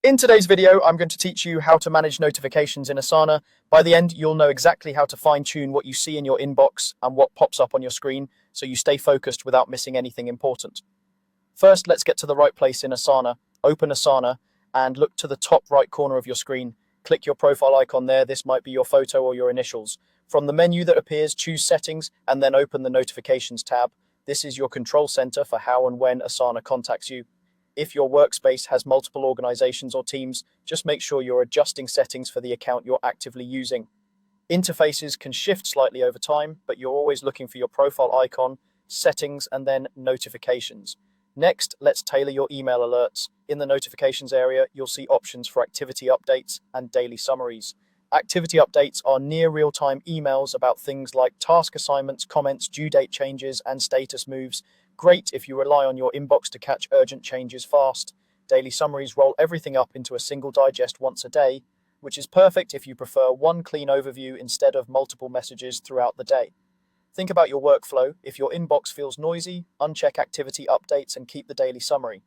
In today's video, I'm going to teach you how to manage notifications in Asana. By the end, you'll know exactly how to fine-tune what you see in your inbox and what pops up on your screen so you stay focused without missing anything important. First, let's get to the right place in Asana. Open Asana and look to the top right corner of your screen. Click your profile icon there. This might be your photo or your initials. From the menu that appears, choose Settings and then open the Notifications tab. This is your control center for how and when Asana contacts you. If your workspace has multiple organizations or teams, just make sure you're adjusting settings for the account you're actively using. Interfaces can shift slightly over time, but you're always looking for your profile icon, settings, and then notifications. Next, let's tailor your email alerts. In the notifications area, you'll see options for activity updates and daily summaries. Activity updates are near real-time emails about things like task assignments, comments, due date changes, and status moves. Great if you rely on your inbox to catch urgent changes fast. Daily summaries roll everything up into a single digest once a day, which is perfect if you prefer one clean overview instead of multiple messages throughout the day. Think about your workflow. If your inbox feels noisy, uncheck activity updates and keep the daily summary.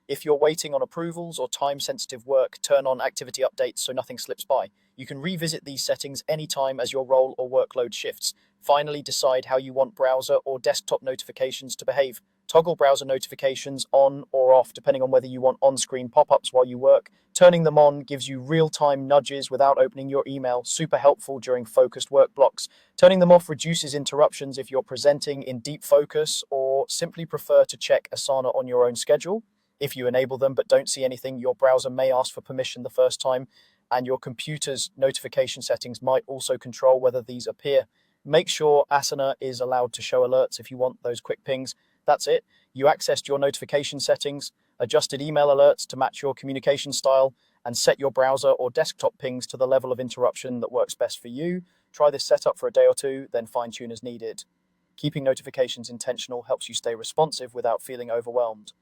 If you're waiting on approvals or time-sensitive work, turn on activity updates so nothing slips by. You can revisit these settings anytime as your role or workload shifts. Finally, decide how you want browser or desktop notifications to behave. Toggle browser notifications on or off depending on whether you want on-screen pop-ups while you work. Turning them on gives you real-time nudges without opening your email, super helpful during focused work blocks. Turning them off reduces interruptions if you're presenting in deep focus or simply prefer to check Asana on your own schedule. If you enable them but don't see anything, your browser may ask for permission the first time, and your computer's notification settings might also control whether these appear. Make sure Asana is allowed to show alerts if you want those quick pings. That's it. You accessed your notification settings, adjusted email alerts to match your communication style, and set your browser or desktop pings to the level of interruption that works best for you. Try this setup for a day or two, then fine-tune as needed. Keeping notifications intentional helps you stay responsive without feeling overwhelmed.